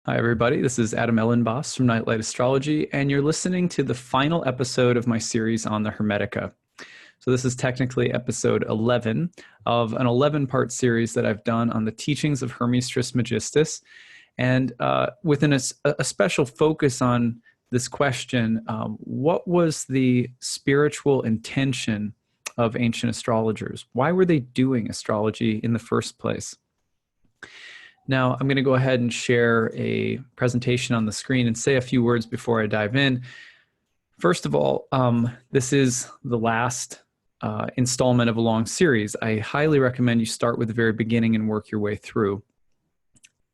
Hi, everybody. This is Adam Elenbaas from Nightlight Astrology, and you're listening to the final episode of my series on the Hermetica. So this is technically episode 11 of an 11-part series that I've done on the teachings of Hermes Trismegistus, and with a special focus on this question, what was the spiritual intention of ancient astrologers? Why were they doing astrology in the first place? Now, I'm going to go ahead and share a presentation on the screen and say a few words before I dive in. First of all, this is the last installment of a long series. I highly recommend you start with the very beginning and work your way through.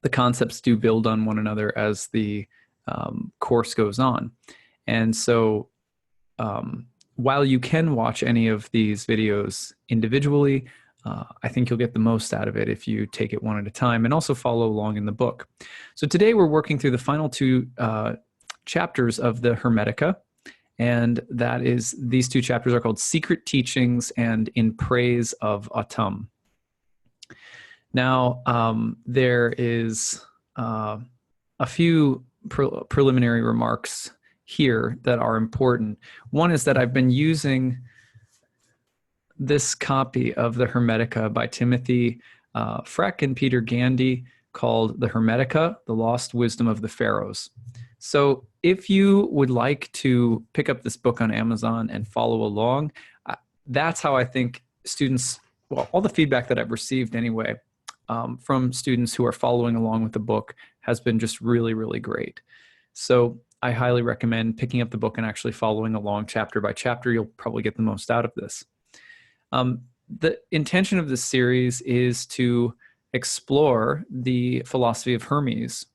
The concepts do build on one another as the course goes on. And so while you can watch any of these videos individually, I think you'll get the most out of it if you take it one at a time and also follow along in the book. So today we're working through the final two chapters of the Hermetica, and that is, these two chapters are called Secret Teachings and In Praise of Atum. Now, there is a few preliminary remarks here that are important. One is that I've been using this copy of the Hermetica by Timothy Freck and Peter Gandy called the Hermetica, The Lost Wisdom of the Pharaohs. So if you would like to pick up this book on Amazon and follow along, that's how I think students, well, all the feedback that I've received anyway, from students who are following along with the book has been just really, really great. So I highly recommend picking up the book and actually following along chapter by chapter. You'll probably get the most out of this. The intention of this series is to explore the philosophy of Hermes,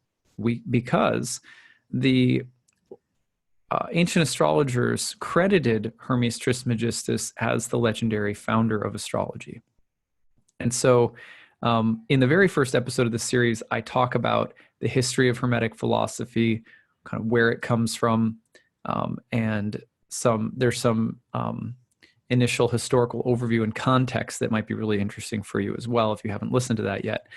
because the ancient astrologers credited Hermes Trismegistus as the legendary founder of astrology. And so in the very first episode of the series, I talk about the history of Hermetic philosophy, kind of where it comes from, and there's some initial historical overview and context that might be really interesting for you as well if you haven't listened to that yet.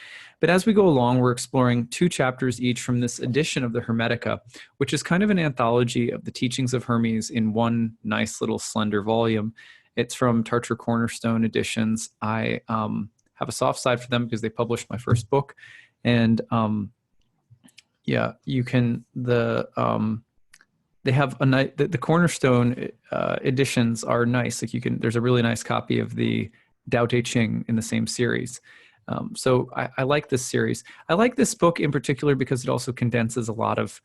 But as we go along, we're exploring two chapters each from this edition of the Hermetica, which is kind of an anthology of the teachings of Hermes in one nice little slender volume. It's from Tartar Cornerstone Editions. I have a soft side for them because they published my first book. And yeah, you can, they have the Cornerstone editions are nice. Like there's a really nice copy of the Tao Te Ching in the same series. So I like this series. I like this book in particular because it also condenses a lot of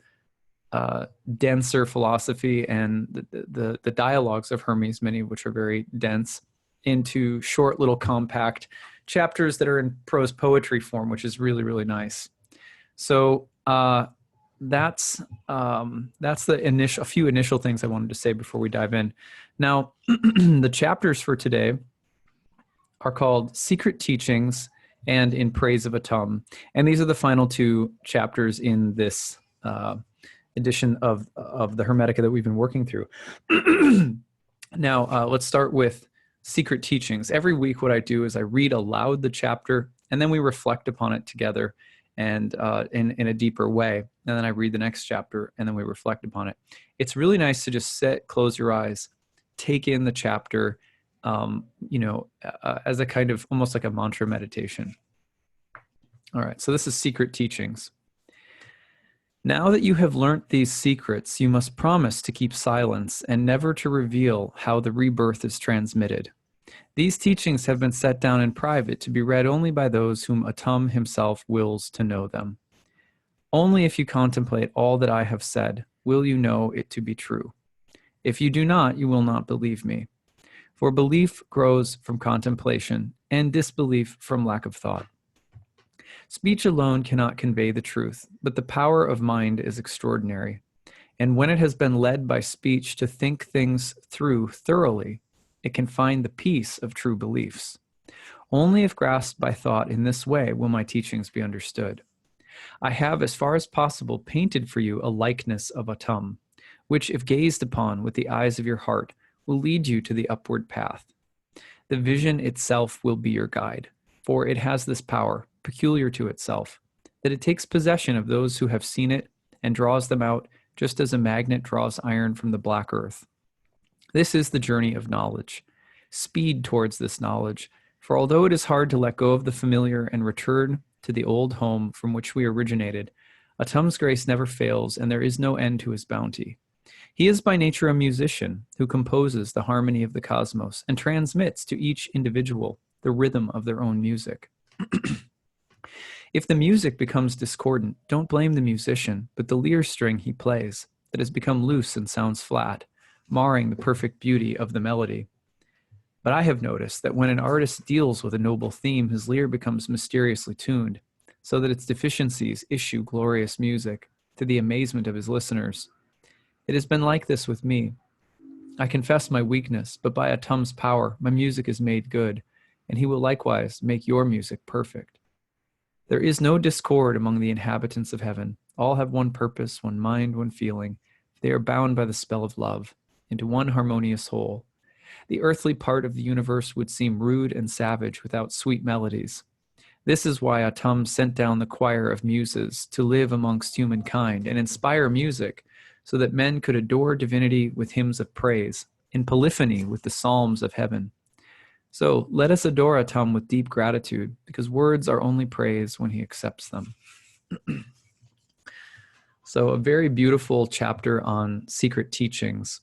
denser philosophy and the dialogues of Hermes, many of which are very dense, into short little compact chapters that are in prose poetry form, which is really, really nice. So that's a few initial things I wanted to say before we dive in. Now, the chapters for today are called Secret Teachings and In Praise of Atum, and these are the final two chapters in this edition of the Hermetica that we've been working through. Now, let's start with Secret Teachings. Every week, what I do is I read aloud the chapter, and then we reflect upon it together, and in a deeper way. And then I read the next chapter, and then we reflect upon it. It's really nice to just sit, close your eyes, take in the chapter, as a kind of almost like a mantra meditation. All right, so this is Secret Teachings. Now that you have learnt these secrets, you must promise to keep silence and never to reveal how the rebirth is transmitted. These teachings have been set down in private to be read only by those whom Atum himself wills to know them. Only if you contemplate all that I have said will you know it to be true. If you do not, you will not believe me. For belief grows from contemplation, and disbelief from lack of thought. Speech alone cannot convey the truth, but the power of mind is extraordinary. And when it has been led by speech to think things through thoroughly, it can find the peace of true beliefs. Only if grasped by thought in this way will my teachings be understood. I have, as far as possible, painted for you a likeness of Atum, which, if gazed upon with the eyes of your heart, will lead you to the upward path. The vision itself will be your guide, for it has this power, peculiar to itself, that it takes possession of those who have seen it and draws them out just as a magnet draws iron from the black earth. This is the journey of knowledge. Speed towards this knowledge, for although it is hard to let go of the familiar and return to the old home from which we originated, Atum's grace never fails, and there is no end to his bounty. He is by nature a musician who composes the harmony of the cosmos and transmits to each individual the rhythm of their own music. If the music becomes discordant, don't blame the musician, but the lyre string he plays that has become loose and sounds flat, marring the perfect beauty of the melody. But I have noticed that when an artist deals with a noble theme, his lyre becomes mysteriously tuned, so that its deficiencies issue glorious music, to the amazement of his listeners. It has been like this with me. I confess my weakness, but by Atum's power, my music is made good, and he will likewise make your music perfect. There is no discord among the inhabitants of heaven. All have one purpose, one mind, one feeling. They are bound by the spell of love into one harmonious whole. The earthly part of the universe would seem rude and savage without sweet melodies. This is why Atum sent down the choir of muses to live amongst humankind and inspire music so that men could adore divinity with hymns of praise, in polyphony with the psalms of heaven. So let us adore Atum with deep gratitude, because words are only praise when he accepts them. So a very beautiful chapter on secret teachings.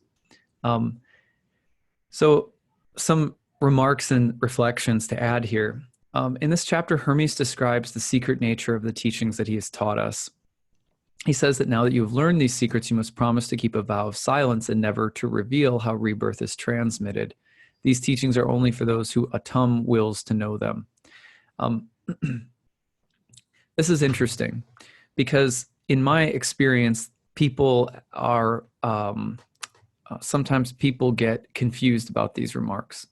So some remarks and reflections to add here. In this chapter, Hermes describes the secret nature of the teachings that he has taught us. He says that now that you have learned these secrets, you must promise to keep a vow of silence and never to reveal how rebirth is transmitted. These teachings are only for those who Atum wills to know them. This is interesting because in my experience, people are, sometimes people get confused about these remarks.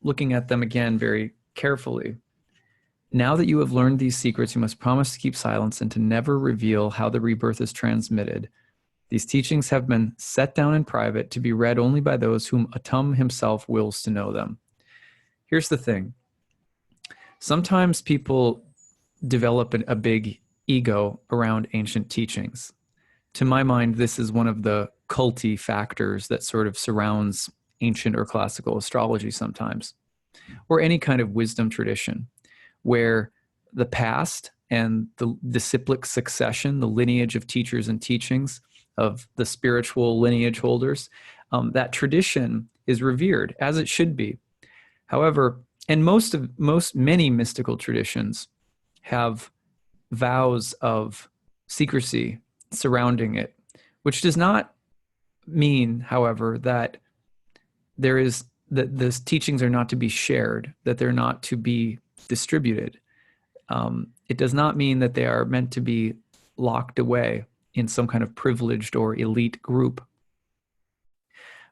Looking at them again very carefully. Now that you have learned these secrets, you must promise to keep silence and to never reveal how the rebirth is transmitted. These teachings have been set down in private to be read only by those whom Atum himself wills to know them. Here's the thing. Sometimes people develop a big ego around ancient teachings. To my mind, this is one of the culty factors that sort of surrounds ancient or classical astrology sometimes, or any kind of wisdom tradition, where the past and the disciplic succession, the lineage of teachers and teachings of the spiritual lineage holders, that tradition is revered, as it should be. However, and many mystical traditions have vows of secrecy surrounding it, which does not mean, however, that these teachings are not to be shared, that they're not to be distributed. It does not mean that they are meant to be locked away in some kind of privileged or elite group.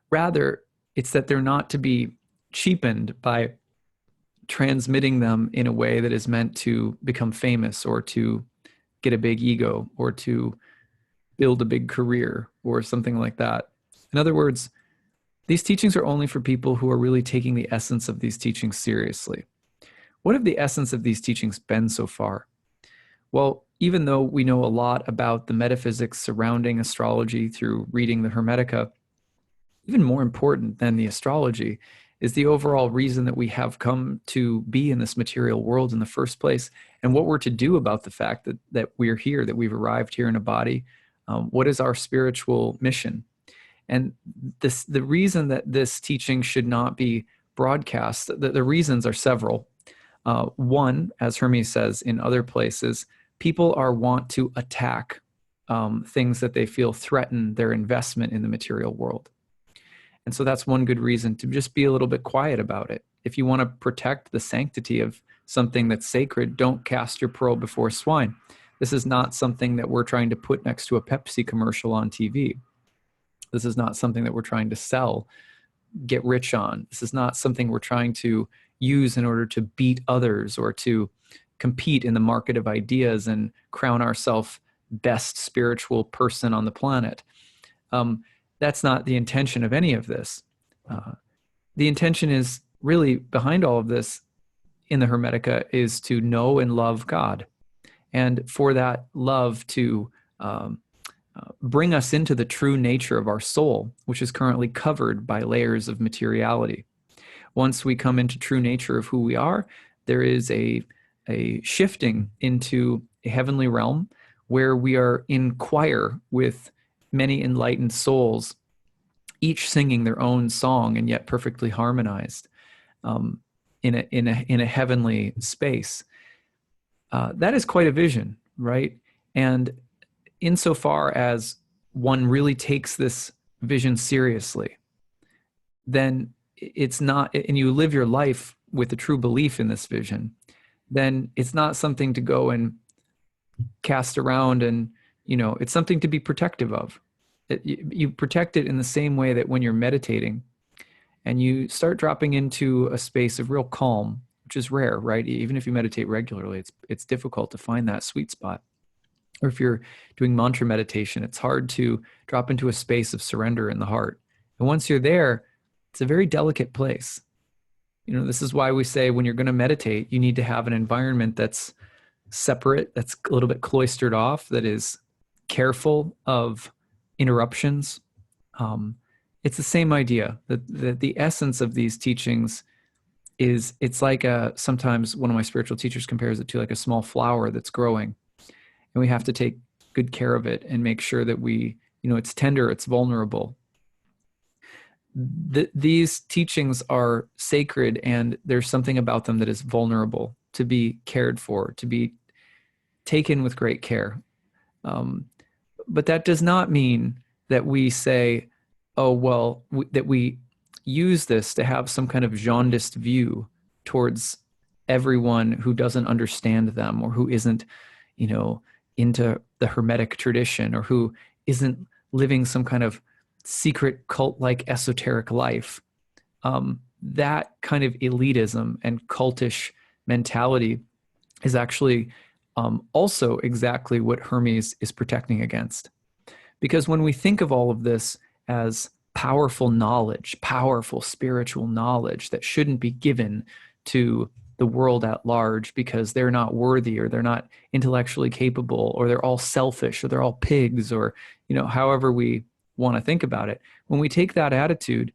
Rather, it's that they're not to be cheapened by transmitting them in a way that is meant to become famous or to get a big ego or to build a big career or something like that. In other words, these teachings are only for people who are really taking the essence of these teachings seriously. What have the essence of these teachings been so far? Well, even though we know a lot about the metaphysics surrounding astrology through reading the Hermetica, even more important than the astrology is the overall reason that we have come to be in this material world in the first place, and what we're to do about the fact that we're here, that we've arrived here in a body. What is our spiritual mission? And the reason that this teaching should not be broadcast, the reasons are several. One, as Hermes says in other places, people want to attack things that they feel threaten their investment in the material world. And so that's one good reason to just be a little bit quiet about it. If you want to protect the sanctity of something that's sacred, don't cast your pearl before swine. This is not something that we're trying to put next to a Pepsi commercial on TV. This is not something that we're trying to sell, get rich on. This is not something we're trying to use in order to beat others or to compete in the market of ideas and crown ourselves best spiritual person on the planet. That's not the intention of any of this. The intention is really behind all of this in the Hermetica is to know and love God. and for that love to bring us into the true nature of our soul, which is currently covered by layers of materiality. Once we come into true nature of who we are, there is a shifting into a heavenly realm where we are in choir with many enlightened souls, each singing their own song and yet perfectly harmonized in a heavenly space. That is quite a vision, right? And insofar as one really takes this vision seriously, then it's not, and you live your life with a true belief in this vision, then it's not something to go and cast around and, it's something to be protective of. You protect it in the same way that when you're meditating and you start dropping into a space of real calm, which is rare, right? Even if you meditate regularly, it's difficult to find that sweet spot. Or if you're doing mantra meditation, it's hard to drop into a space of surrender in the heart. And once you're there, it's a very delicate place. This is why we say when you're going to meditate, you need to have an environment that's separate, that's a little bit cloistered off, that is careful of interruptions. It's the same idea that the essence of these teachings is, it's like sometimes one of my spiritual teachers compares it to like a small flower that's growing. And we have to take good care of it and make sure that it's tender, it's vulnerable. These teachings are sacred, and there's something about them that is vulnerable, to be cared for, to be taken with great care. But that does not mean that we say, oh, well, that we use this to have some kind of jaundiced view towards everyone who doesn't understand them, or who isn't, into the Hermetic tradition, or who isn't living some kind of secret cult-like esoteric life. That kind of elitism and cultish mentality is actually also exactly what Hermes is protecting against. Because when we think of all of this as powerful knowledge, powerful spiritual knowledge that shouldn't be given to the world at large because they're not worthy, or they're not intellectually capable, or they're all selfish, or they're all pigs, or however we want to think about it, when we take that attitude,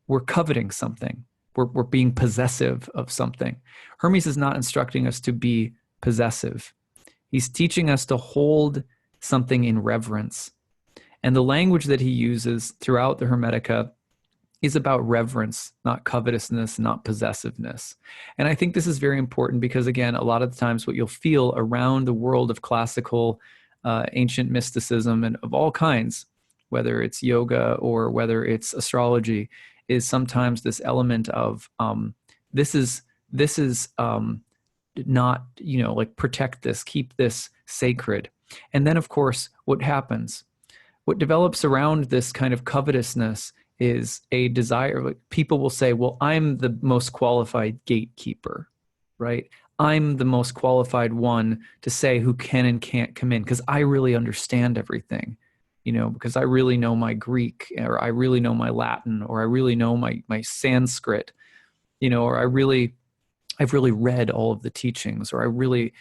we're coveting something. We're being possessive of something. Hermes is not instructing us to be possessive. He's teaching us to hold something in reverence. And the language that he uses throughout the Hermetica is about reverence, not covetousness, not possessiveness. And I think this is very important because, again, a lot of the times what you'll feel around the world of classical, ancient mysticism and of all kinds, whether it's yoga or whether it's astrology, is sometimes this element of this is not, like protect this, keep this sacred. And then, of course, what happens? What develops around this kind of covetousness is a desire. Like, people will say, well, I'm the most qualified gatekeeper, right? I'm the most qualified one to say who can and can't come in because I really understand everything, because I really know my Greek, or I really know my Latin, or I really know my Sanskrit, or I've really read all of the teachings, or I really,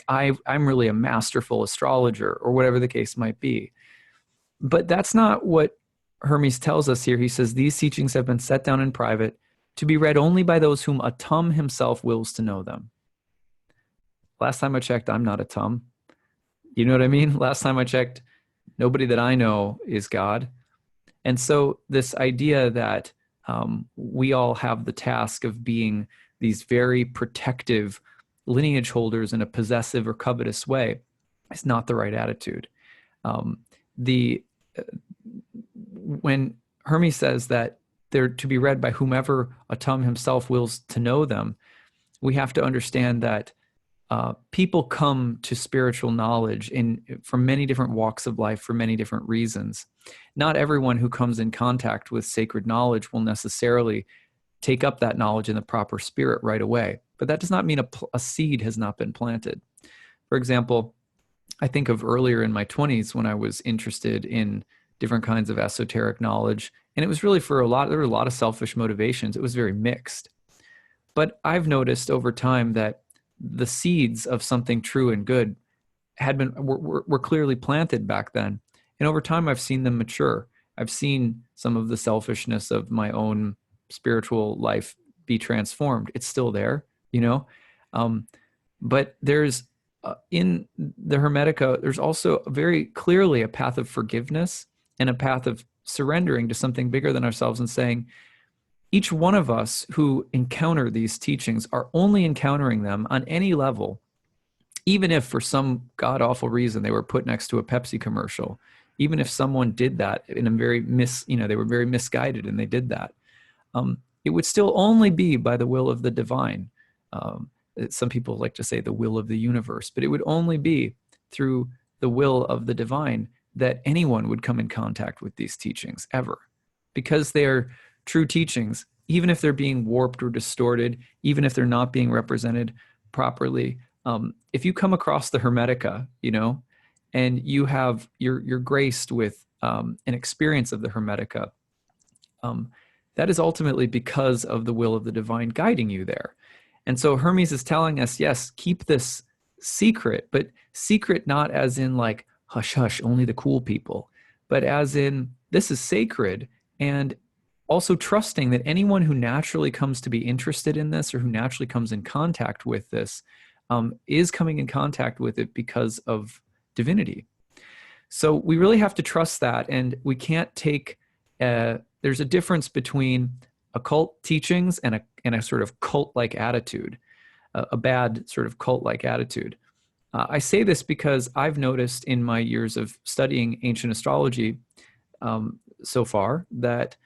I'm really a masterful astrologer, or whatever the case might be. But that's not what Hermes tells us here. He says, these teachings have been set down in private to be read only by those whom Atum himself wills to know them. Last time I checked, I'm not Atum. You know what I mean? Last time I checked, nobody that I know is God. And so this idea that we all have the task of being these very protective lineage holders in a possessive or covetous way is not the right attitude. When Hermes says that they're to be read by whomever Atum himself wills to know them, we have to understand that people come to spiritual knowledge from many different walks of life for many different reasons. Not everyone who comes in contact with sacred knowledge will necessarily take up that knowledge in the proper spirit right away. But that does not mean a seed has not been planted. For example, I think of earlier in my 20s when I was interested in different kinds of esoteric knowledge, and it was really there were a lot of selfish motivations. It was very mixed. But I've noticed over time that the seeds of something true and good were clearly planted back then. And over time, I've seen them mature. I've seen some of the selfishness of my own spiritual life be transformed. It's still there, you know? But there's, in the Hermetica, there's also very clearly a path of forgiveness and a path of surrendering to something bigger than ourselves and saying, each one of us who encounter these teachings are only encountering them on any level, even if for some god-awful reason they were put next to a Pepsi commercial, even if someone did that in a very they were very misguided and they did that, it would still only be by the will of the divine. Some people like to say the will of the universe, but it would only be through the will of the divine that anyone would come in contact with these teachings ever, because they are true teachings, even if they're being warped or distorted, even if they're not being represented properly. If you come across the Hermetica, and you're graced with an experience of the Hermetica, that is ultimately because of the will of the divine guiding you there. And so Hermes is telling us, yes, keep this secret, but secret not as in like, hush, hush, only the cool people, but as in, this is sacred, and also trusting that anyone who naturally comes to be interested in this or who naturally comes in contact with this is coming in contact with it because of divinity. So we really have to trust that, and we can't take, there's a difference between occult teachings and a sort of cult-like attitude, a bad sort of cult-like attitude. I say this because I've noticed in my years of studying ancient astrology so far that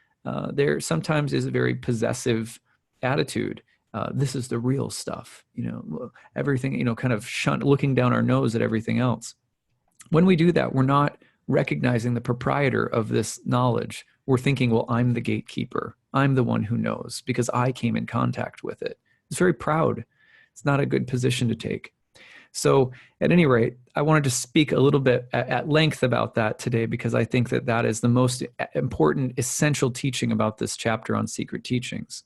there sometimes is a very possessive attitude. This is the real stuff, everything, kind of looking down our nose at everything else. When we do that, we're not recognizing the proprietor of this knowledge. We're thinking, well, I'm the gatekeeper. I'm the one who knows because I came in contact with it. It's very proud. It's not a good position to take. So at any rate, I wanted to speak a little bit at length about that today because I think that that is the most important, essential teaching about this chapter on secret teachings.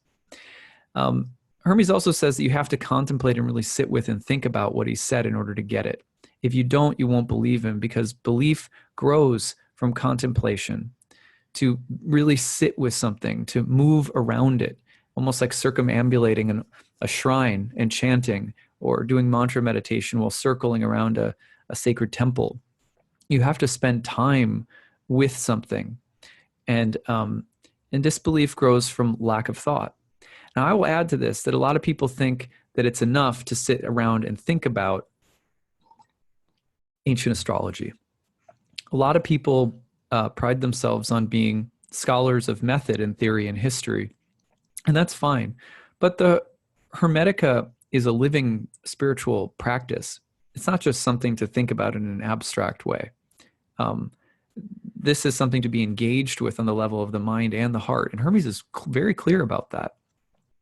Hermes also says that you have to contemplate and really sit with and think about what he said in order to get it. If you don't, you won't believe him, because belief grows from contemplation, to really sit with something, to move around it, almost like circumambulating a shrine and chanting, or doing mantra meditation while circling around a sacred temple. You have to spend time with something. And disbelief grows from lack of thought. Now, I will add to this that a lot of people think that it's enough to sit around and think about ancient astrology. A lot of people pride themselves on being scholars of method and theory and history, and that's fine. But the Hermetica is a living spiritual practice. It's not just something to think about in an abstract way. This is something to be engaged with on the level of the mind and the heart, and Hermes is very clear about that.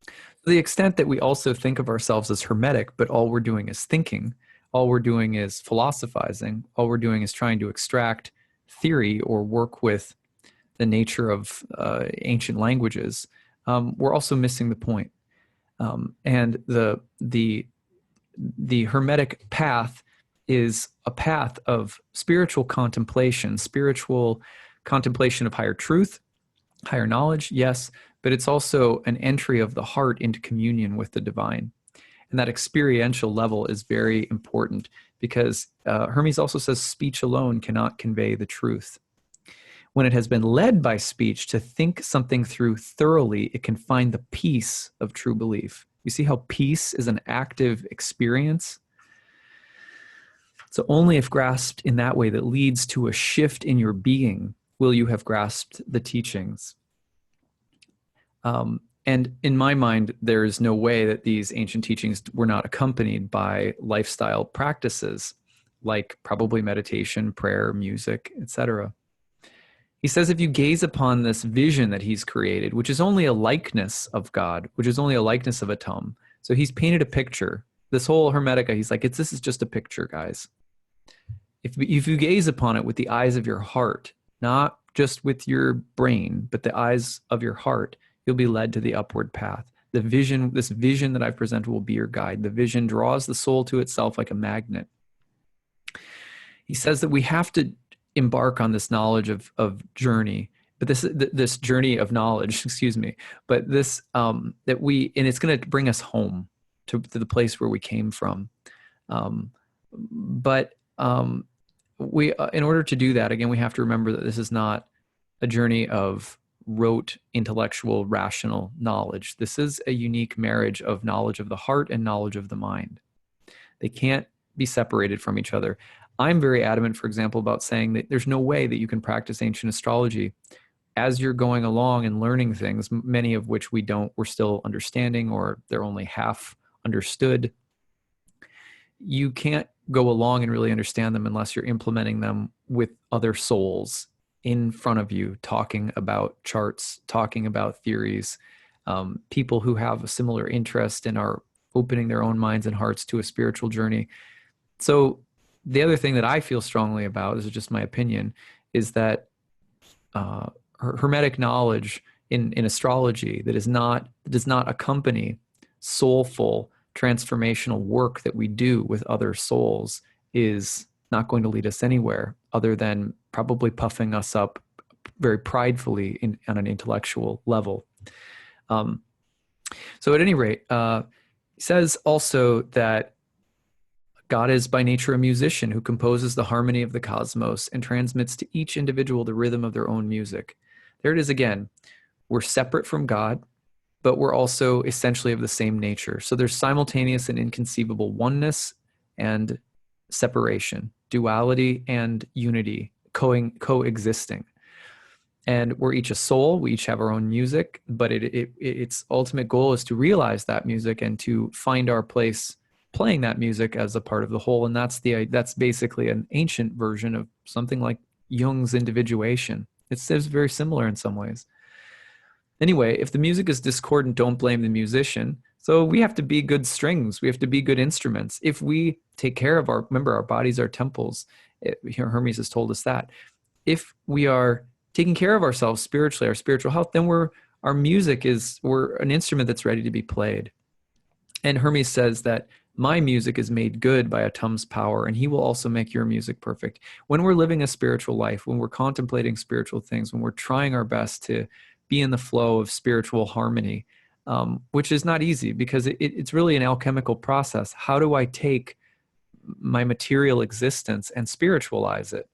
To the extent that we also think of ourselves as hermetic, but all we're doing is thinking, all we're doing is philosophizing, all we're doing is trying to extract theory or work with the nature of ancient languages, we're also missing the point. And the Hermetic path is a path of spiritual contemplation of higher truth, higher knowledge, yes, but it's also an entry of the heart into communion with the divine. And that experiential level is very important because Hermes also says speech alone cannot convey the truth. When it has been led by speech to think something through thoroughly, it can find the peace of true belief. You see how peace is an active experience? So only if grasped in that way that leads to a shift in your being will you have grasped the teachings. And in my mind, there is no way that these ancient teachings were not accompanied by lifestyle practices like probably meditation, prayer, music, etc. He says if you gaze upon this vision that he's created, which is only a likeness of God, which is only a likeness of Atum. So he's painted a picture. This whole Hermetica, he's like, this is just a picture, guys. If you gaze upon it with the eyes of your heart, not just with your brain, but the eyes of your heart, you'll be led to the upward path. this vision that I've presented will be your guide. The vision draws the soul to itself like a magnet. He says that we have to embark on this knowledge of journey, but this journey of knowledge, excuse me, but this, and it's going to bring us home to the place where we came from. In order to do that, again, we have to remember that this is not a journey of rote, intellectual, rational knowledge. This is a unique marriage of knowledge of the heart and knowledge of the mind. They can't be separated from each other. I'm very adamant, for example, about saying that there's no way that you can practice ancient astrology as you're going along and learning things, many of which we're still understanding, or they're only half understood. You can't go along and really understand them unless you're implementing them with other souls in front of you, talking about charts, talking about theories, people who have a similar interest and are opening their own minds and hearts to a spiritual journey. So the other thing that I feel strongly about, this is just my opinion, is that Hermetic knowledge in astrology that does not accompany soulful transformational work that we do with other souls is not going to lead us anywhere other than probably puffing us up very pridefully on an intellectual level. So at any rate, he says also that God is by nature a musician who composes the harmony of the cosmos and transmits to each individual the rhythm of their own music. There it is again. We're separate from God, but we're also essentially of the same nature. So there's simultaneous and inconceivable oneness and separation, duality and unity, coexisting. And we're each a soul, we each have our own music, but its ultimate goal is to realize that music and to find our place playing that music as a part of the whole. And that's basically an ancient version of something like Jung's individuation. It's very similar in some ways. Anyway, if the music is discordant, don't blame the musician. So we have to be good strings. We have to be good instruments. If we take care of remember, our bodies are temples. Hermes has told us that. If we are taking care of ourselves spiritually, our spiritual health, then we're an instrument that's ready to be played. And Hermes says that my music is made good by Atum's power, and he will also make your music perfect. When we're living a spiritual life, when we're contemplating spiritual things, when we're trying our best to be in the flow of spiritual harmony, which is not easy because it's really an alchemical process. How do I take my material existence and spiritualize it?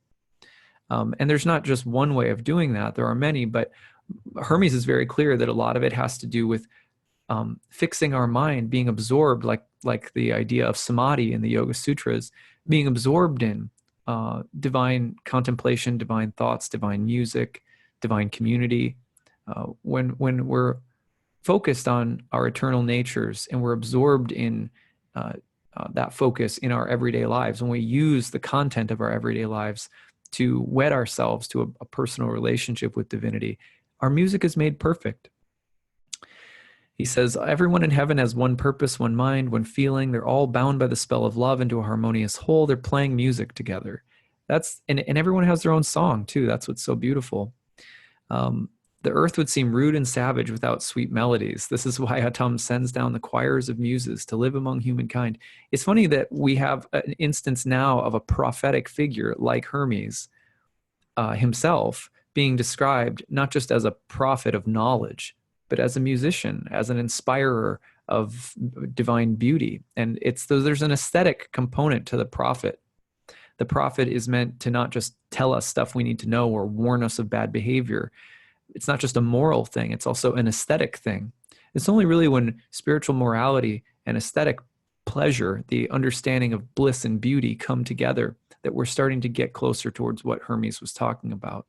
And there's not just one way of doing that. There are many, but Hermes is very clear that a lot of it has to do with fixing our mind, being absorbed, like the idea of samadhi in the Yoga Sutras, being absorbed in divine contemplation, divine thoughts, divine music, divine community. When we're focused on our eternal natures and we're absorbed in that focus in our everyday lives, when we use the content of our everyday lives to wed ourselves to a personal relationship with divinity, our music is made perfect. He says, everyone in heaven has one purpose, one mind, one feeling. They're all bound by the spell of love into a harmonious whole. They're playing music together. And everyone has their own song too. That's what's so beautiful. The earth would seem rude and savage without sweet melodies. This is why Atum sends down the choirs of muses to live among humankind. It's funny that we have an instance now of a prophetic figure like Hermes himself being described not just as a prophet of knowledge, but as a musician, as an inspirer of divine beauty. And there's an aesthetic component to the prophet. The prophet is meant to not just tell us stuff we need to know or warn us of bad behavior. It's not just a moral thing, it's also an aesthetic thing. It's only really when spiritual morality and aesthetic pleasure, the understanding of bliss and beauty, come together that we're starting to get closer towards what Hermes was talking about.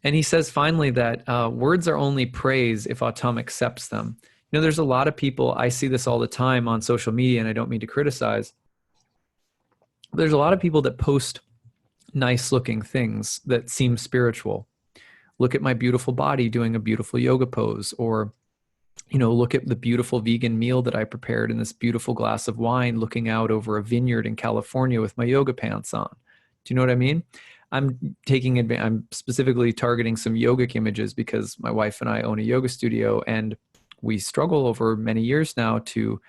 And he says finally that words are only praise if Atum accepts them. You know, there's a lot of people, I see this all the time on social media, and I don't mean to criticize. There's a lot of people that post nice looking things that seem spiritual. Look at my beautiful body doing a beautiful yoga pose, or, you know, look at the beautiful vegan meal that I prepared in this beautiful glass of wine looking out over a vineyard in California with my yoga pants on. Do you know what I mean? I'm specifically targeting some yogic images because my wife and I own a yoga studio, and we struggle over many years now to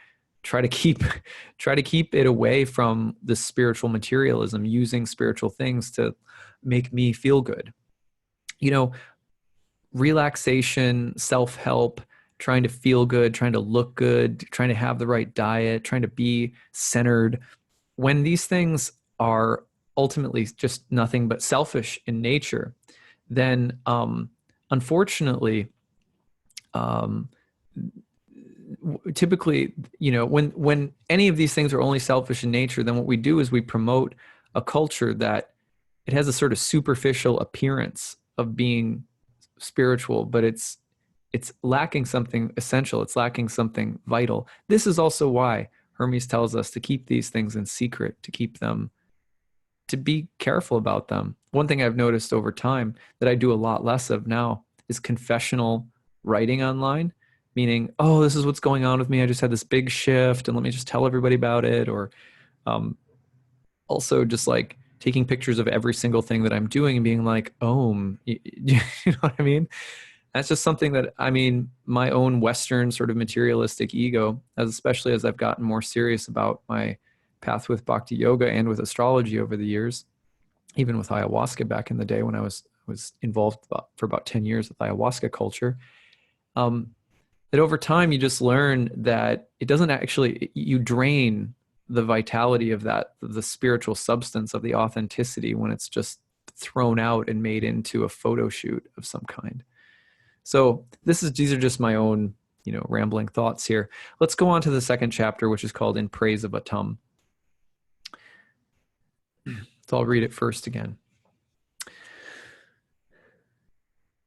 try to keep it away from the spiritual materialism, using spiritual things to make me feel good. Relaxation, self-help, trying to feel good, trying to look good, trying to have the right diet, trying to be centered. When these things are ultimately just nothing but selfish in nature, then unfortunately, typically, when any of these things are only selfish in nature, then what we do is we promote a culture that it has a sort of superficial appearance of being spiritual, but it's lacking something essential. It's lacking something vital. This is also why Hermes tells us to keep these things in secret, to be careful about them. One thing I've noticed over time that I do a lot less of now is confessional writing online, meaning, oh, this is what's going on with me. I just had this big shift and let me just tell everybody about it. Or also just like taking pictures of every single thing that I'm doing and being like, oh, you know what I mean? That's just something that, my own Western sort of materialistic ego, especially as I've gotten more serious about my path with Bhakti Yoga and with astrology over the years, even with ayahuasca back in the day when I was involved for about 10 years with ayahuasca culture, that over time you just learn that it doesn't actually, you drain the vitality of the spiritual substance of the authenticity when it's just thrown out and made into a photo shoot of some kind. So these are just my own, rambling thoughts here. Let's go on to the second chapter, which is called In Praise of Atum. So I'll read it first again.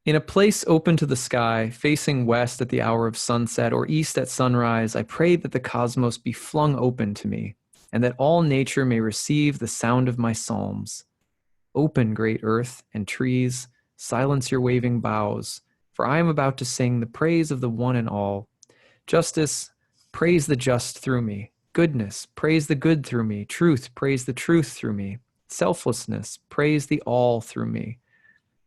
In a place open to the sky, facing west at the hour of sunset or east at sunrise, I pray that the cosmos be flung open to me, and that all nature may receive the sound of my psalms. Open, great earth and trees, silence your waving boughs, for I am about to sing the praise of the one and all. Justice, praise the just through me. Goodness, praise the good through me. Truth, praise the truth through me. Selflessness, praise the all through me.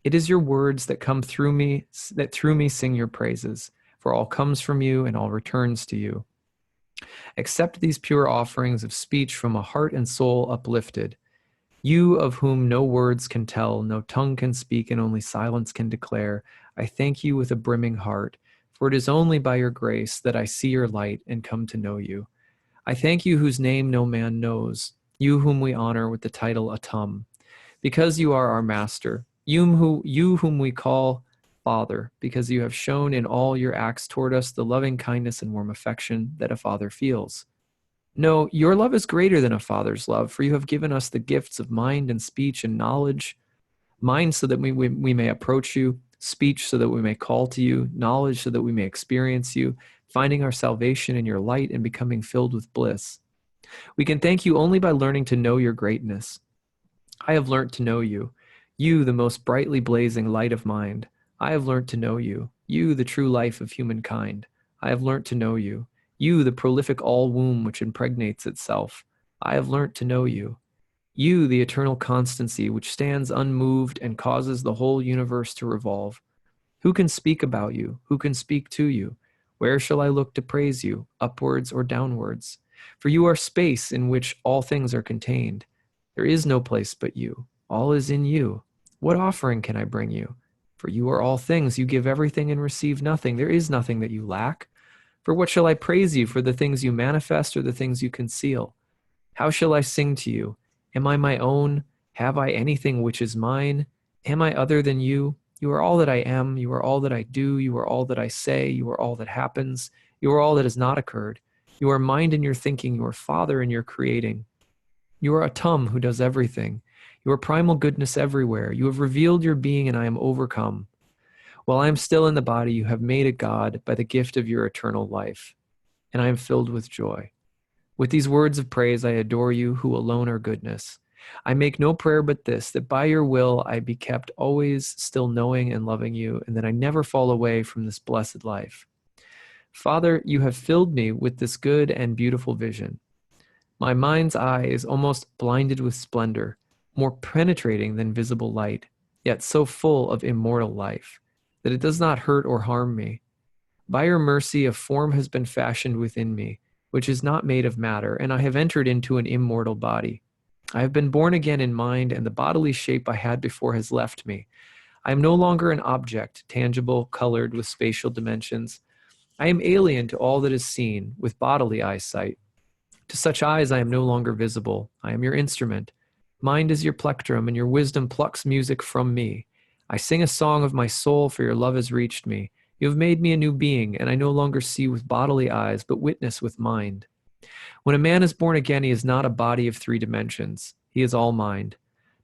It is your words that come through me, that through me sing your praises, for all comes from you and all returns to you. Accept these pure offerings of speech from a heart and soul uplifted. You of whom no words can tell, no tongue can speak, and only silence can declare, I thank you with a brimming heart, for it is only by your grace that I see your light and come to know you. I thank you whose name no man knows, you whom we honor with the title Atum, because you are our master, you whom we call Father, because you have shown in all your acts toward us the loving kindness and warm affection that a father feels. No, your love is greater than a father's love, for you have given us the gifts of mind and speech and knowledge, mind so that we may approach you, speech so that we may call to you, knowledge so that we may experience you, finding our salvation in your light and becoming filled with bliss. We can thank you only by learning to know your greatness. I have learnt to know you, you the most brightly blazing light of mind. I have learnt to know you, you the true life of humankind. I have learnt to know you, you the prolific all-womb which impregnates itself. I have learnt to know you, you the eternal constancy which stands unmoved and causes the whole universe to revolve. Who can speak about you? Who can speak to you? Where shall I look to praise you, upwards or downwards? For you are space in which all things are contained. There is no place but you. All is in you. What offering can I bring you? For you are all things. You give everything and receive nothing. There is nothing that you lack. For what shall I praise you? For the things you manifest or the things you conceal? How shall I sing to you? Am I my own? Have I anything which is mine? Am I other than you? You are all that I am. You are all that I do. You are all that I say. You are all that happens. You are all that has not occurred. You are mind in your thinking. You are Father in your creating. You are Atum who does everything. You are primal goodness everywhere. You have revealed your being and I am overcome. While I am still in the body, you have made a God by the gift of your eternal life, and I am filled with joy. With these words of praise, I adore you who alone are goodness. I make no prayer but this, that by your will I be kept always still knowing and loving you, and that I never fall away from this blessed life. Father, you have filled me with this good and beautiful vision. My mind's eye is almost blinded with splendor, more penetrating than visible light, yet so full of immortal life, that it does not hurt or harm me. By your mercy, a form has been fashioned within me, which is not made of matter, and I have entered into an immortal body. I have been born again in mind, and the bodily shape I had before has left me. I am no longer an object, tangible, colored with spatial dimensions. I am alien to all that is seen with bodily eyesight. To such eyes I am no longer visible. I am your instrument. Mind is your plectrum, and your wisdom plucks music from me. I sing a song of my soul, for your love has reached me. You have made me a new being, and I no longer see with bodily eyes, but witness with mind. When a man is born again, he is not a body of 3 dimensions. He is all mind.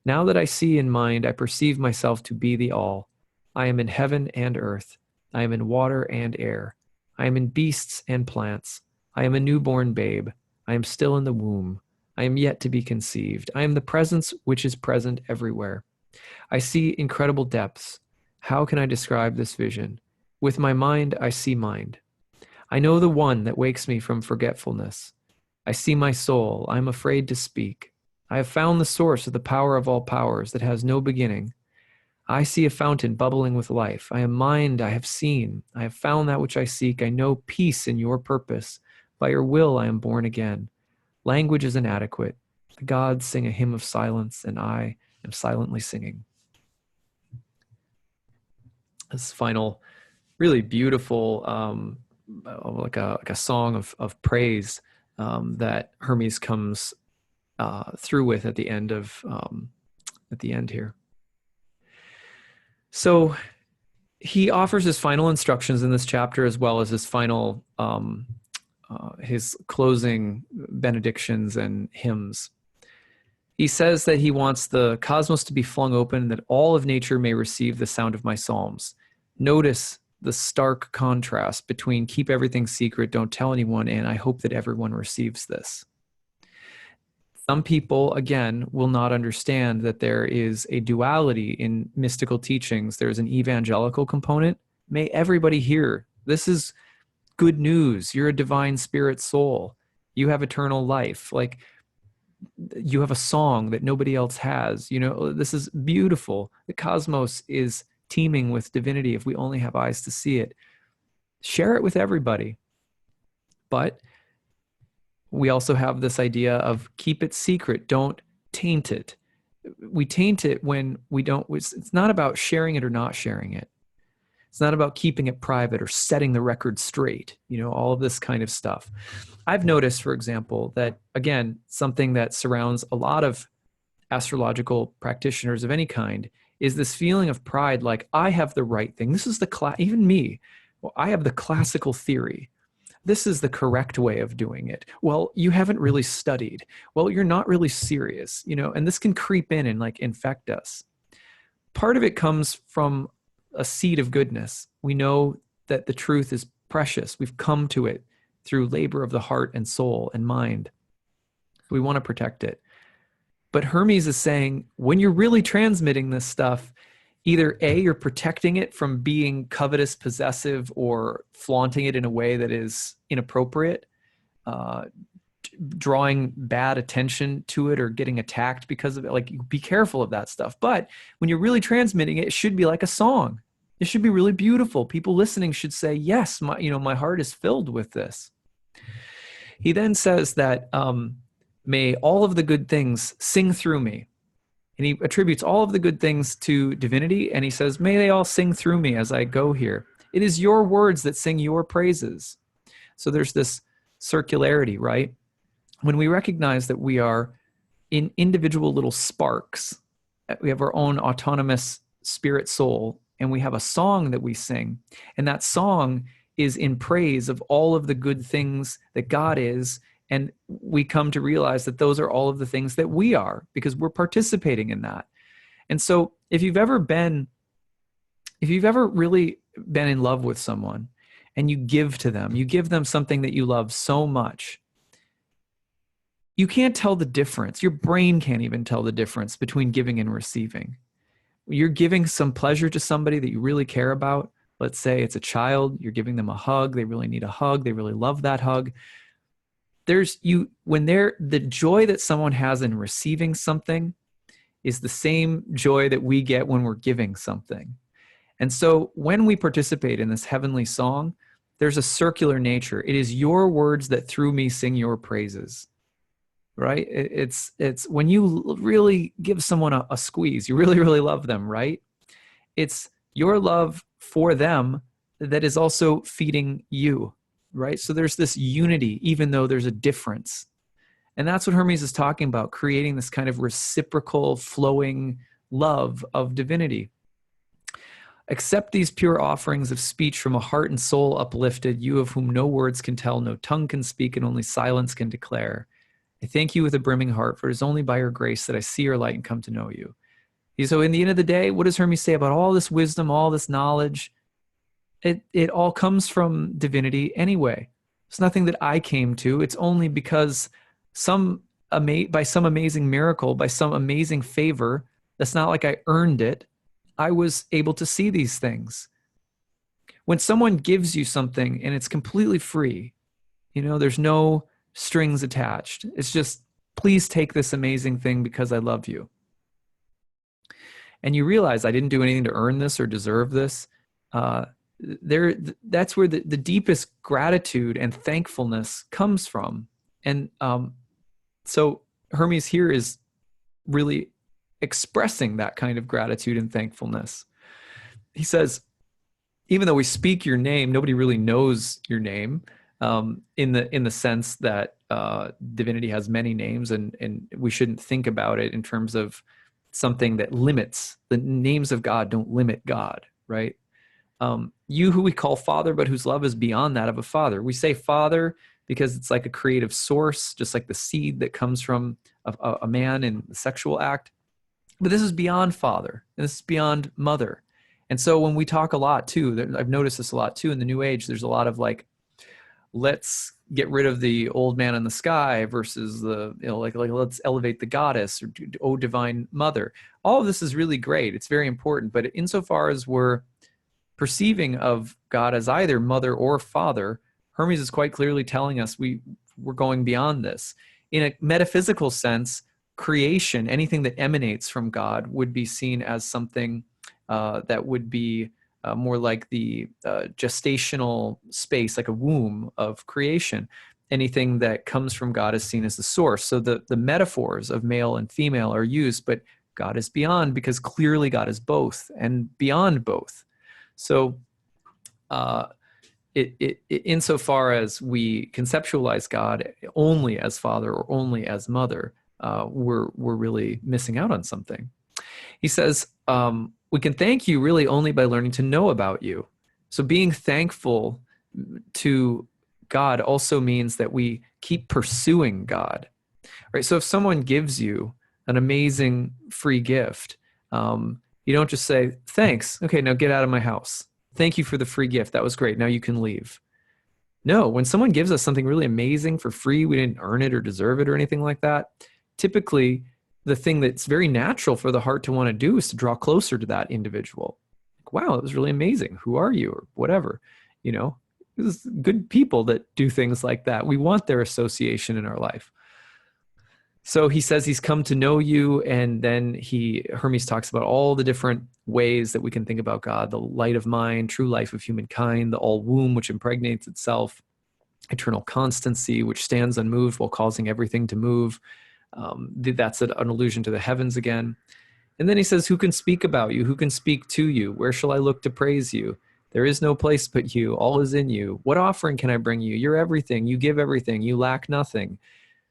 Now that I see in mind, I perceive myself to be the all. I am in heaven and earth. I am in water and air. I am in beasts and plants. I am a newborn babe. I am still in the womb. I am yet to be conceived. I am the presence which is present everywhere. I see incredible depths. How can I describe this vision? With my mind, I see mind. I know the one that wakes me from forgetfulness. I see my soul. I am afraid to speak. I have found the source of the power of all powers that has no beginning. I see a fountain bubbling with life. I am mind. I have seen. I have found that which I seek. I know peace in your purpose. By your will, I am born again. Language is inadequate. The gods sing a hymn of silence, and I am silently singing. This final, really beautiful, like a song of praise that Hermes comes through with at the end here. So he offers his final instructions in this chapter, as well as his final his closing benedictions and hymns. He says that he wants the cosmos to be flung open, that all of nature may receive the sound of my psalms. Notice the stark contrast between keep everything secret, don't tell anyone, and I hope that everyone receives this. Some people, again, will not understand that there is a duality in mystical teachings. There's an evangelical component. May everybody hear. This is good news. You're a divine spirit soul. You have eternal life. Like, you have a song that nobody else has. You know, this is beautiful. The cosmos is teeming with divinity if we only have eyes to see it. Share it with everybody. But we also have this idea of keep it secret. Don't taint it. We taint it when we don't. It's not about sharing it or not sharing it. It's not about keeping it private or setting the record straight, you know, all of this kind of stuff. I've noticed, for example, that, again, something that surrounds a lot of astrological practitioners of any kind is this feeling of pride, like, I have the right thing. This is even me. Well, I have the classical theory. This is the correct way of doing it. Well, you haven't really studied. Well, you're not really serious, you know, and this can creep in and like infect us. Part of it comes from a seed of goodness. We know that the truth is precious. We've come to it through labor of the heart and soul and mind. We want to protect it. But Hermes is saying, when you're really transmitting this stuff, either A, you're protecting it from being covetous, possessive, or flaunting it in a way that is inappropriate, drawing bad attention to it or getting attacked because of it. Like, be careful of that stuff. But when you're really transmitting it, it should be like a song. It should be really beautiful. People listening should say, yes, my heart is filled with this. He then says that may all of the good things sing through me. And he attributes all of the good things to divinity. And he says, may they all sing through me as I go here. It is your words that sing your praises. So there's this circularity, right? When we recognize that we are in individual little sparks, we have our own autonomous spirit soul, and we have a song that we sing. And that song is in praise of all of the good things that God is. And we come to realize that those are all of the things that we are, because we're participating in that. And so if you've ever really been in love with someone and you give them something that you love so much, you can't tell the difference. Your brain can't even tell the difference between giving and receiving. You're giving some pleasure to somebody that you really care about. Let's say it's a child, you're giving them a hug. They really need a hug. They really love that hug. The joy that someone has in receiving something is the same joy that we get when we're giving something. And so when we participate in this heavenly song, there's a circular nature. It is your words that through me sing your praises, right? It's when you really give someone a squeeze, you really, really love them, right? It's your love for them that is also feeding you, right? So there's this unity, even though there's a difference. And that's what Hermes is talking about, creating this kind of reciprocal, flowing love of divinity. Accept these pure offerings of speech from a heart and soul uplifted, you of whom no words can tell, no tongue can speak, and only silence can declare. I thank you with a brimming heart, for it is only by your grace that I see your light and come to know you. So in the end of the day, what does Hermes say about all this wisdom, all this knowledge? It all comes from divinity anyway. It's nothing that I came to. It's only because by some amazing miracle, by some amazing favor, that's not like I earned it, I was able to see these things. When someone gives you something and it's completely free, there's no strings attached. It's just, please take this amazing thing because I love you. And you realize I didn't do anything to earn this or deserve this. That's where the deepest gratitude and thankfulness comes from. And so Hermes here is really expressing that kind of gratitude and thankfulness. He says, even though we speak your name, nobody really knows your name, in the sense that divinity has many names, and we shouldn't think about it in terms of something that limits. The names of God don't limit God, right? You who we call Father, but whose love is beyond that of a father. We say Father because it's like a creative source, just like the seed that comes from a man in the sexual act. But this is beyond father, and this is beyond mother. And so when we talk a lot too, I've noticed this a lot too in the New Age, there's a lot of like, let's get rid of the old man in the sky versus the, like let's elevate the goddess, or oh divine mother. All of this is really great. It's very important. But insofar as we're perceiving of God as either mother or father, Hermes is quite clearly telling us we're going beyond this. In a metaphysical sense, creation, anything that emanates from God, would be seen as something that would be more like the gestational space, like a womb of creation. Anything that comes from God is seen as the source. So the metaphors of male and female are used, but God is beyond, because clearly God is both and beyond both. So insofar as we conceptualize God only as father or only as mother, we're really missing out on something. He says, we can thank you really only by learning to know about you. So being thankful to God also means that we keep pursuing God, right? So if someone gives you an amazing free gift, you don't just say, thanks, okay, now get out of my house. Thank you for the free gift. That was great. Now you can leave. No, when someone gives us something really amazing for free, we didn't earn it or deserve it or anything like that. Typically, the thing that's very natural for the heart to want to do is to draw closer to that individual. Like, wow, it was really amazing. Who are you? Or whatever. There's good people that do things like that. We want their association in our life. So he says he's come to know you, and then Hermes talks about all the different ways that we can think about God: the light of mind, true life of humankind, the all womb which impregnates itself, eternal constancy which stands unmoved while causing everything to move. That's an allusion to the heavens again. And then he says, who can speak about you? Who can speak to you? Where shall I look to praise you? There is no place but you. All is in you. What offering can I bring you? You're everything. You give everything. You lack nothing.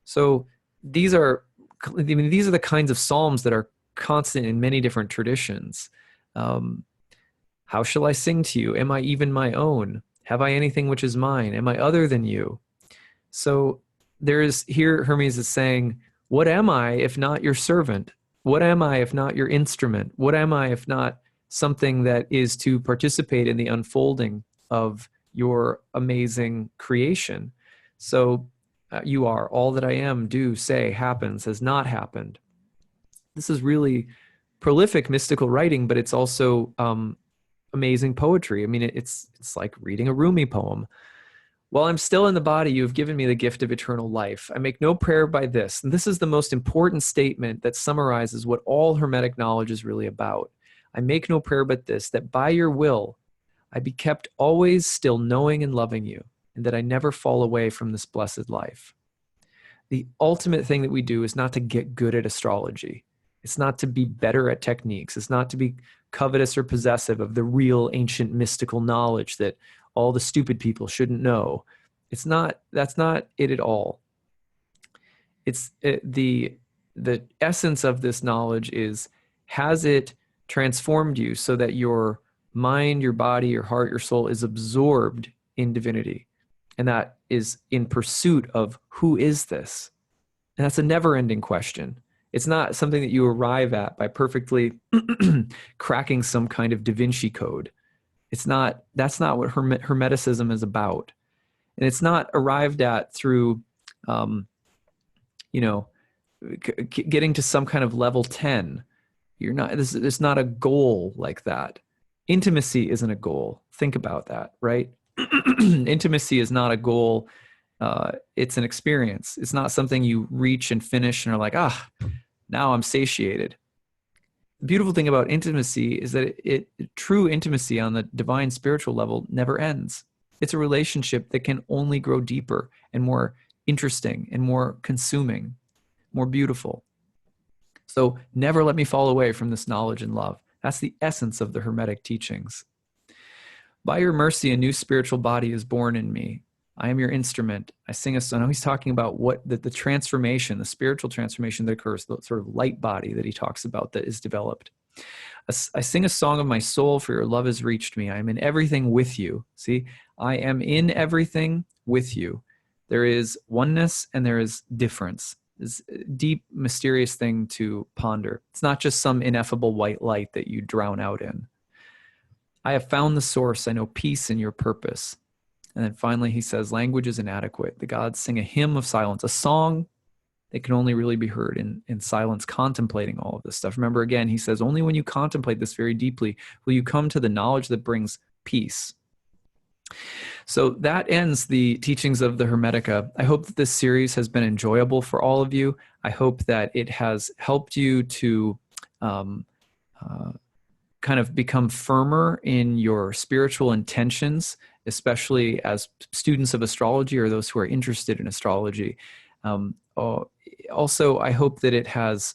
So these are the kinds of psalms that are constant in many different traditions. How shall I sing to you? Am I even my own? Have I anything which is mine? Am I other than you? So here Hermes is saying, what am I if not your servant? What am I if not your instrument? What am I if not something that is to participate in the unfolding of your amazing creation? So you are all that I am, do, say, happens, has not happened. This is really prolific mystical writing, but it's also amazing poetry. I mean, it's like reading a Rumi poem. While I'm still in the body, you have given me the gift of eternal life. I make no prayer by this. And this is the most important statement that summarizes what all Hermetic knowledge is really about. I make no prayer but this, that by your will, I be kept always still knowing and loving you, and that I never fall away from this blessed life. The ultimate thing that we do is not to get good at astrology. It's not to be better at techniques. It's not to be covetous or possessive of the real ancient mystical knowledge that all the stupid people shouldn't know. That's not it at all. The essence of this knowledge is, has it transformed you so that your mind, your body, your heart, your soul is absorbed in divinity? And that is in pursuit of, who is this? And that's a never-ending question. It's not something that you arrive at by perfectly cracking some kind of Da Vinci code. That's not what Hermeticism is about. And it's not arrived at through, getting to some kind of level 10. It's not a goal like that. Intimacy isn't a goal. Think about that, right? Intimacy is not a goal. It's an experience. It's not something you reach and finish and are like, now I'm satiated. The beautiful thing about intimacy is that true intimacy on the divine spiritual level never ends. It's a relationship that can only grow deeper and more interesting and more consuming, more beautiful. So never let me fall away from this knowledge and love. That's the essence of the Hermetic teachings. By your mercy, a new spiritual body is born in me. I am your instrument. I sing a song. Now he's talking about the transformation, the spiritual transformation that occurs, the sort of light body that he talks about that is developed. I sing a song of my soul, for your love has reached me. I am in everything with you. See, I am in everything with you. There is oneness and there is difference. It's a deep, mysterious thing to ponder. It's not just some ineffable white light that you drown out in. I have found the source. I know peace in your purpose. And then finally he says, language is inadequate. The gods sing a hymn of silence, a song that can only really be heard in silence, contemplating all of this stuff. Remember, again, he says, only when you contemplate this very deeply will you come to the knowledge that brings peace. So that ends the teachings of the Hermetica. I hope that this series has been enjoyable for all of you. I hope that it has helped you to kind of become firmer in your spiritual intentions, especially as students of astrology or those who are interested in astrology. Also, I hope that it has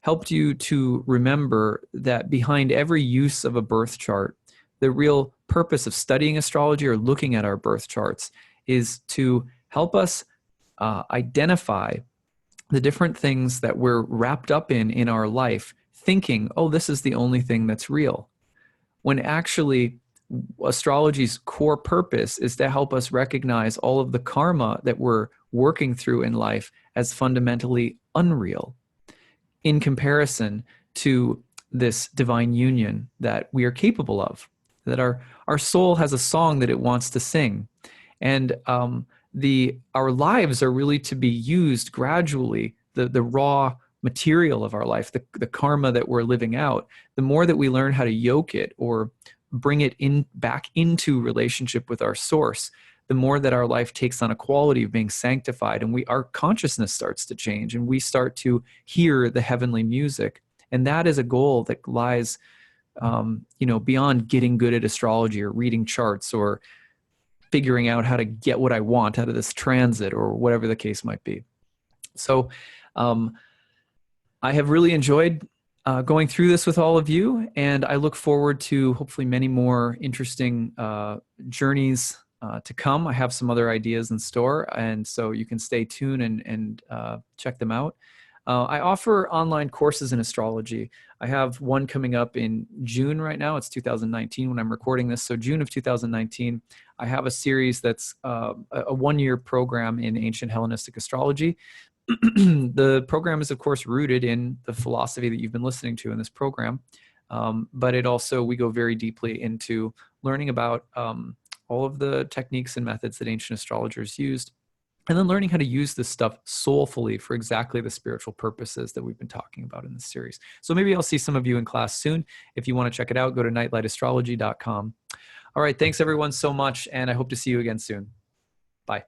helped you to remember that behind every use of a birth chart, the real purpose of studying astrology or looking at our birth charts is to help us identify the different things that we're wrapped up in our life, thinking, oh, this is the only thing that's real. When actually astrology's core purpose is to help us recognize all of the karma that we're working through in life as fundamentally unreal in comparison to this divine union that we are capable of, that our soul has a song that it wants to sing. And our lives are really to be used gradually, the raw material of our life, the karma that we're living out. The more that we learn how to yoke it or bring it back into relationship with our source, the more that our life takes on a quality of being sanctified, and our consciousness starts to change, and we start to hear the heavenly music. And that is a goal that lies beyond getting good at astrology or reading charts or figuring out how to get what I want out of this transit or whatever the case might be. So I have really enjoyed going through this with all of you, and I look forward to hopefully many more interesting journeys to come. I have some other ideas in store, and so you can stay tuned and check them out. I offer online courses in astrology. I have one coming up in June right now. It's 2019 when I'm recording this. So June of 2019, I have a series that's a one-year program in ancient Hellenistic astrology. The program is, of course, rooted in the philosophy that you've been listening to in this program. But we go very deeply into learning about all of the techniques and methods that ancient astrologers used, and then learning how to use this stuff soulfully for exactly the spiritual purposes that we've been talking about in this series. So maybe I'll see some of you in class soon. If you want to check it out, go to nightlightastrology.com. All right, thanks everyone so much, and I hope to see you again soon. Bye.